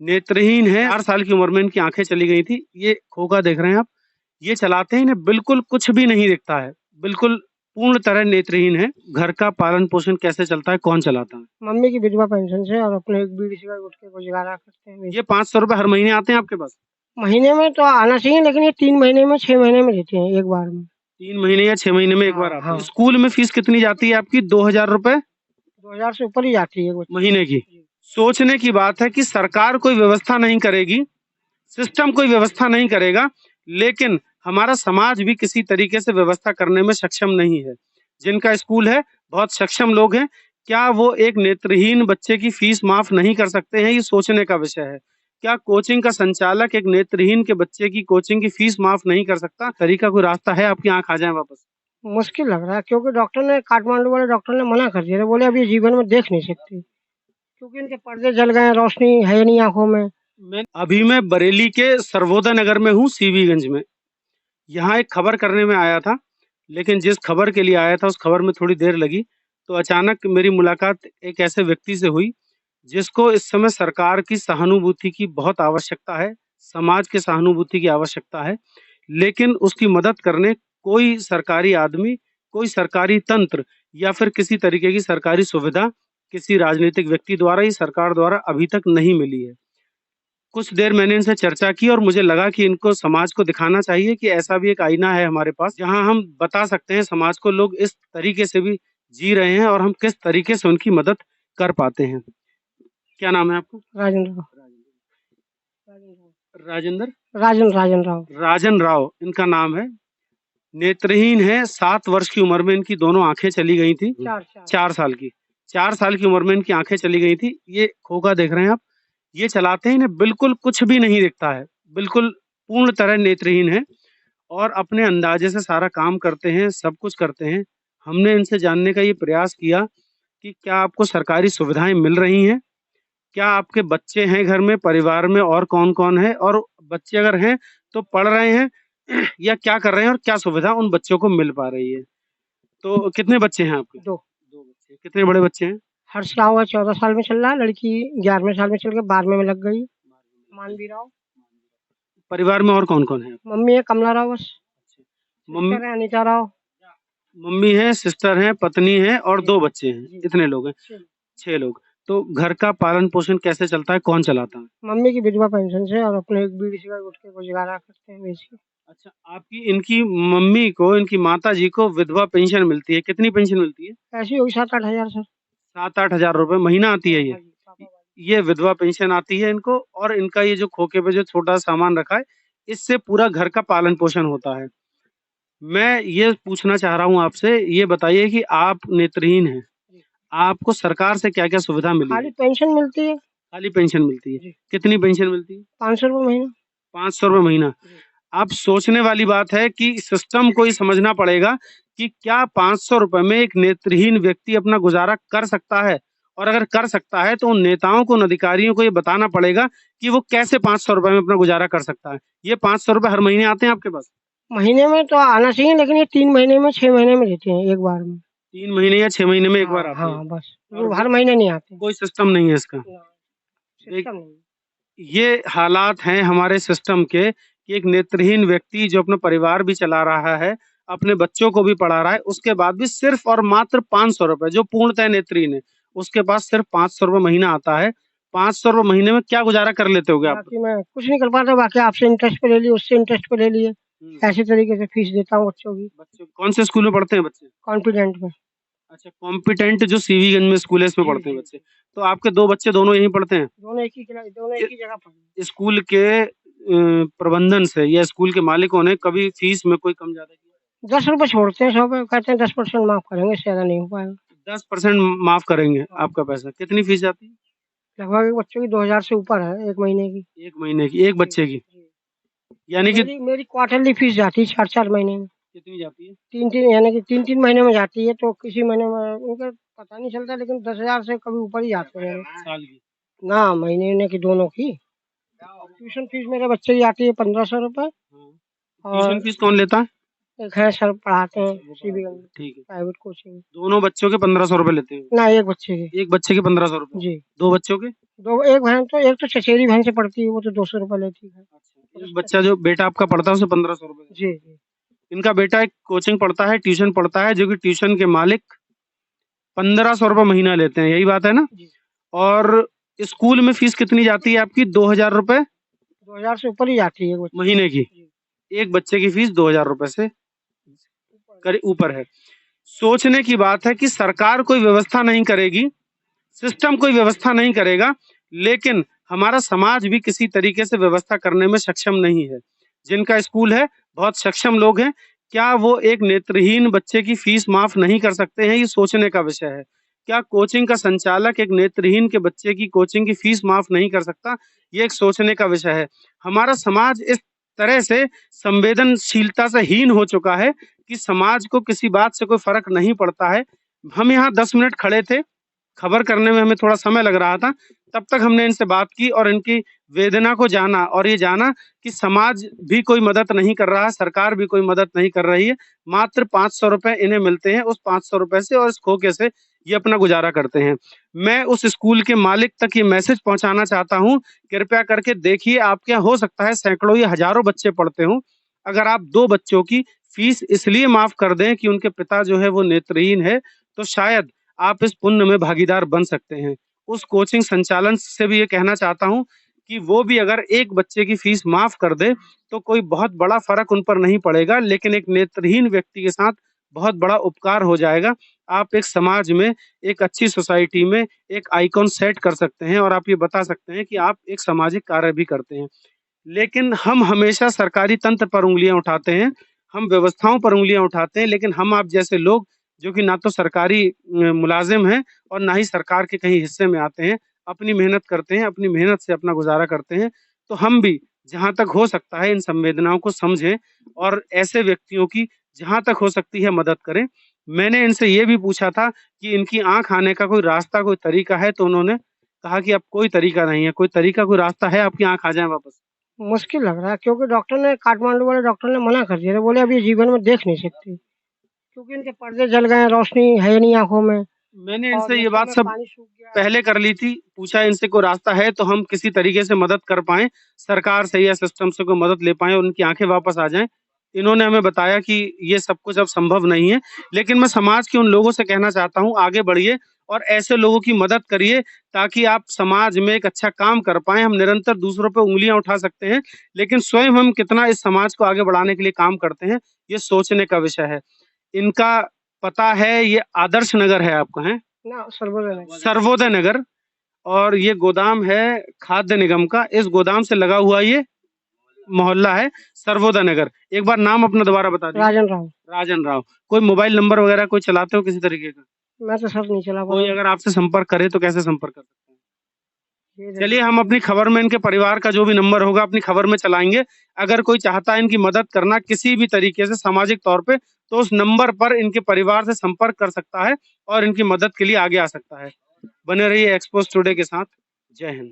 नेत्रहीन है, 4 साल की उम्र में इनकी आंखें चली गई थी। ये खोखा देख रहे हैं आप, ये चलाते ही इन्हें बिल्कुल कुछ भी नहीं दिखता है, बिल्कुल पूर्ण तरह नेत्रहीन है। घर का पालन पोषण कैसे चलता है, कौन चलाता है? मम्मी की विधवा पेंशन से और अपने एक बीड़ी सिगरेट उठ के गुजारा करते हैं। ये 500 रुपए हर महीने आते हैं आपके पास? महीने में तो आना चाहिए, लेकिन ये 3 महीने में 6 महीने में देते हैं एक बार में। 3 महीने या 6 महीने में एक बार आते हैं। हाँ। स्कूल में फीस कितनी जाती है आपकी? 2000 रुपए 2000 से ऊपर ही जाती है बच्चे महीने की। सोचने की बात है कि सरकार कोई व्यवस्था नहीं करेगी, सिस्टम कोई व्यवस्था नहीं करेगा, लेकिन हमारा समाज भी किसी तरीके से व्यवस्था करने में सक्षम नहीं है। जिनका स्कूल है, बहुत सक्षम लोग हैं, क्या वो एक नेत्रहीन बच्चे की फीस माफ नहीं कर सकते हैं? ये सोचने का विषय है। क्या कोचिंग का संचालक एक नेत्रहीन के बच्चे की कोचिंग की फीस माफ नहीं कर सकता? तरीका कोई रास्ता है आपकी आंख आ जाए वापस? मुश्किल लग रहा है, क्योंकि डॉक्टर ने, काठमांडू वाले डॉक्टर ने मना कर दिया, बोले अब ये जीवन में देख नहीं सकती, क्योंकि इनके पर्दे जल गए, रोशनी है नहीं आंखों में। मैं बरेली के सर्वोदय नगर में हूँ, सीवीगंज में। यहाँ एक खबर करने में आया था, लेकिन जिस खबर के लिए आया था उस खबर में थोड़ी देर लगी, तो अचानक मेरी मुलाकात एक ऐसे व्यक्ति से हुई जिसको इस समय सरकार की सहानुभूति की बहुत आवश्यकता है, समाज के सहानुभूति की आवश्यकता है, लेकिन उसकी मदद करने कोई सरकारी आदमी, कोई सरकारी तंत्र या फिर किसी तरीके की सरकारी सुविधा किसी राजनीतिक व्यक्ति द्वारा या सरकार द्वारा अभी तक नहीं मिली है। कुछ देर मैंने इनसे चर्चा की और मुझे लगा कि इनको समाज को दिखाना चाहिए कि ऐसा भी एक आईना है हमारे पास, जहां हम बता सकते हैं समाज को लोग इस तरीके से भी जी रहे हैं और हम किस तरीके से उनकी मदद कर पाते हैं। क्या नाम है आपका? राजेंद्र राव। राजेंद्र राजन राव। राजन राव इनका नाम है। नेत्रहीन है, 7 वर्ष की उम्र में इनकी दोनों आंखें चली गई थी। 4 साल की 4 साल की उम्र में इनकी आंखें चली गई थी। ये खोखा देख रहे हैं आप, ये चलाते ही इन्हें बिल्कुल कुछ भी नहीं दिखता है, बिल्कुल पूर्ण तरह नेत्रहीन है और अपने अंदाजे से सारा काम करते हैं, सब कुछ करते हैं। हमने इनसे जानने का ये प्रयास किया कि क्या आपको सरकारी सुविधाएं मिल रही हैं? क्या आपके बच्चे हैं घर में, परिवार में और कौन-कौन है? और बच्चे अगर हैं तो पढ़ रहे हैं या क्या कर रहे हैं और क्या सुविधा उन बच्चों को मिल पा रही है? तो कितने बच्चे हैं आपके? 2। 2 बच्चे। कितने बड़े बच्चे हैं? हर्ष राव 14 साल में चल रहा है, लड़की 11वें साल में चल के 12वें में लग गई। मानवी राव। परिवार में और कौन-कौन है? मम्मी है कमला राव, बस। मम्मी सिस्टर है अनीता राव। मम्मी है, सिस्टर है, पत्नी है और 2 बच्चे हैं। इतने लोग हैं, 6 लोग। तो घर का पालन पोषण कैसे चलता है, कौन चलाता है? मम्मी की विधवा पेंशन से और अपने एक बीड़ी सिगरेट उठ के गुजारा करते हैं बेच के। अच्छा, आपकी इनकी मम्मी को, इनकी माताजी को विधवा पेंशन मिलती है। कितनी पेंशन मिलती है? ऐसी होगी 7-8 हजार सर। 7-8 हजार रुपए महीना आती है ये विधवा पेंशन आती है इनको और इनका ये जो खोखे पे जो छोटा सामान रखा है, इससे पूरा घर का पालन पोषण होता है। मैं ये पूछना चाह रहा हूँ आपसे, ये बताइए कि आप नेत्रहीन हैं, आपको सरकार से क्या-क्या सुविधा मिली है? खाली पेंशन मिलती है। खाली पेंशन मिलती है। कितनी पेंशन मिलती है? 500 रुपए महीना। 500 रुपए महीना। अब सोचने वाली बात है कि सिस्टम को ये समझना पड़ेगा कि क्या 500 रुपए में एक नेत्रहीन व्यक्ति अपना गुजारा कर सकता है? और अगर कर सकता है तो उन नेताओं को, उन अधिकारियों को ये बताना पड़ेगा कि वो कैसे 500 रुपए में अपना गुजारा कर सकता है। ये 500 रुपए हर महीने आते हैं आपके पास? महीने में तो आना चाहिए, लेकिन ये 3 महीने में 6 महीने में देते हैं एक बार में। 3 महीने या 6 महीने में एक बार आते हैं? हाँ, बस। हर महीने नहीं आते। कोई सिस्टम नहीं है इसका? सिस्टम नहीं। ये हालात हैं हमारे सिस्टम के कि एक नेत्रहीन व्यक्ति जो अपना परिवार भी चला रहा है, अपने बच्चों को भी पढ़ा रहा है, उसके बाद भी सिर्फ और मात्र 500 रुपए, जो पूर्णतः नेत्रहीन है, उसके पास सिर्फ 500 रुपए महीना आता है। 500 रुपए महीने में क्या गुजारा कर लेते होगे आप? बाकी मैं कुछ नहीं कर पाता, बाकी आपसे इंटरेस्ट पे ले लिए, उससे इंटरेस्ट पे ले लिए। ऐसे तरीके से फीस देता हूँ बच्चों की। बच्चों कौन से स्कूल में पढ़ते हैं बच्चे? कॉन्फिडेंट में। अच्छा, कॉम्पिटेंट जो सीवीगंज में स्कूल है, इसमें पढ़ते हैं बच्चे। तो आपके 2 बच्चे दोनों यहीं पढ़ते हैं? दोनों एक ही जगह पढ़ते हैं। स्कूल के प्रबंधन से या स्कूल के मालिकों ने कभी फीस में कोई कम ज्यादा किया? 10 रुपए छोड़ते हैं 100 पे, कहते हैं 10% माफ करेंगे, इससे ज्यादा नहीं हो पाएगा। 10% माफ करेंगे आपका पैसा। कितनी फीस जाती है? लगभग एक बच्चों की 2000 से ऊपर है, 1 महीने की। 1 महीने की, 1 बच्चे की? यानी कि मेरी क्वार्टरली फीस जाती है 4-4 महीने में। कितनी जाती है? 3-3, यानी कि 3-3 महीने में जाती है, तो किसी महीने में उनका पता नहीं चलता, लेकिन 10,000 से कभी ऊपर ही जाते हैं। साल की? ना, महीने की, दोनों की। ट्यूशन फीस मेरे बच्चे की आती है 1500 रुपए। ट्यूशन फीस कौन लेता है? एक है सर, पढ़ाते हैं सीबीएसई में, ठीक है। Private coaching. दोनों बच्चों के 1500 रुपए लेते हैं? ना, एक बच्चे के। एक बच्चे के 1500 रुपए? जी। 2 बच्चों के? दो एक बहन तो एक तो चचेरी बहन से पढ़ती है, वो तो 200 रुपए लेती है। अच्छा, एक बच्चा जो बेटा आपका पढ़ता है उसे 1500 रुपए। जी, जी। इनका बेटा एक कोचिंग पढ़ता है, ट्यूशन पढ़ता है, जो कि ट्यूशन के मालिक 1500 रुपए महीना लेते हैं, यही बात है ना? जी। और स्कूल में फीस कितनी जाती है आपकी? 2000 रुपए 2000 से ऊपर ही जाती है वो। महीने की। जी। एक बच्चे की फीस 2000 रुपए से करीब ऊपर है। सोचने की बात है कि सरकार कोई व्यवस्था नहीं करेगी, सिस्टम कोई व्यवस्था नहीं करेगा, लेकिन हमारा समाज भी किसी तरीके से व्यवस्था करने में सक्षम नहीं है। जिनका स्कूल है, बहुत सक्षम लोग हैं, क्या वो एक नेत्रहीन बच्चे की फीस माफ नहीं कर सकते हैं? ये सोचने का विषय है। क्या कोचिंग का संचालक एक नेत्रहीन के बच्चे की कोचिंग की फीस माफ नहीं कर सकता? ये एक सोचने का विषय है। हमारा समाज इस तरह से संवेदनशीलता से हीन हो चुका है कि समाज को किसी बात से कोई फर्क नहीं पड़ता है। हम यहाँ 10 मिनट खड़े थे, खबर करने में हमें थोड़ा समय लग रहा था, तब तक हमने इनसे बात की और इनकी वेदना को जाना और ये जाना कि समाज भी कोई मदद नहीं कर रहा है, सरकार भी कोई मदद नहीं कर रही है। मात्र 500 रुपए इन्हें मिलते हैं, उस 500 रुपए से और इस खोखे से ये अपना गुज़ारा करते हैं। मैं उस स्कूल के मालिक तक ये मैसेज पहुँचाना चाहता हूँ, कृपया करके देखिए, आपके यहाँ हो सकता है सैकड़ों या हज़ारों बच्चे पढ़ते हों, अगर आप 2 बच्चों की फीस इसलिए माफ़ कर दें कि उनके पिता जो है वो नेत्रहीन है, तो शायद आप इस पुण्य में भागीदार बन सकते हैं। उस कोचिंग संचालन से भी ये कहना चाहता हूँ कि वो भी अगर एक बच्चे की फीस माफ़ कर दे, तो कोई बहुत बड़ा फ़र्क उन पर नहीं पड़ेगा, लेकिन एक नेत्रहीन व्यक्ति के साथ बहुत बड़ा उपकार हो जाएगा। आप एक समाज में, एक अच्छी सोसाइटी में एक आइकॉन सेट कर सकते हैं और आप ये बता सकते हैं कि आप एक सामाजिक कार्य भी करते हैं। लेकिन हम हमेशा सरकारी तंत्र पर उँगलियाँ उठाते हैं, हम व्यवस्थाओं पर उँगलियाँ उठाते हैं, लेकिन हम आप जैसे लोग जो कि ना तो सरकारी मुलाज़िम हैं और ना ही सरकार के कहीं हिस्से में आते हैं, अपनी मेहनत करते हैं, अपनी मेहनत से अपना गुज़ारा करते हैं, तो हम भी जहाँ तक हो सकता है इन संवेदनाओं को समझें और ऐसे व्यक्तियों की जहाँ तक हो सकती है मदद करें। मैंने इनसे ये भी पूछा था कि इनकी आँख आने का कोई रास्ता, कोई तरीका है? तो उन्होंने कहा कि अब कोई तरीका नहीं है, कोई तरीका, कोई रास्ता है आपकी आँख आ जाएँ वापस? मुश्किल लग रहा है क्योंकि डॉक्टर ने काठमांडू वाले डॉक्टर ने मना कर दिया था, बोले अब ये जीवन में देख नहीं सकती, क्योंकि इनके पर्दे जल गए हैं, रोशनी है नहीं आँखों में मैंने और इनसे ये नसों बात में सब पानी सूख गया है। पहले कर ली थी, पूछा इनसे कोई रास्ता है तो हम किसी तरीके से मदद कर पाएँ, सरकार से या सिस्टम से कोई मदद ले पाएँ और उनकी आँखें वापस आ जाएँ। इन्होंने हमें बताया कि ये सब कुछ अब संभव नहीं है, लेकिन मैं समाज के उन लोगों से कहना चाहता हूँ, आगे बढ़िए और ऐसे लोगों की मदद करिए ताकि आप समाज में एक अच्छा काम कर पाएँ। हम निरंतर दूसरों पे उँगलियाँ उठा सकते हैं, लेकिन स्वयं हम कितना इस समाज को आगे बढ़ाने के लिए काम करते हैं, ये सोचने का विषय है। इनका पता है, ये आदर्श नगर है आपका, हैं? ना सर्वोदय नहीं। सर्वोदय नगर। और ये गोदाम है खाद्य निगम का, इस गोदाम से लगा हुआ ये मोहल्ला है सर्वोदय नगर। एक बार नाम अपना दोबारा बता दीजिए। राजन राव। राजन राव। कोई मोबाइल नंबर वगैरह कोई चलाते हो किसी तरीके का? मैं तो सर नहीं चला पा कोई रहा अगर आपसे संपर्क करे तो कैसे संपर्क कर सकते हैं? हूँ। चलिए, हम अपनी खबर में इनके परिवार का जो भी नंबर होगा अपनी खबर में चलाएँगे। अगर कोई चाहता है इनकी मदद करना किसी भी तरीके से सामाजिक तौर पे, तो उस नंबर पर इनके परिवार से संपर्क कर सकता है और इनकी मदद के लिए आगे आ सकता है। बने रहिए एक्सपोज़ टुडे के साथ। जय हिंद।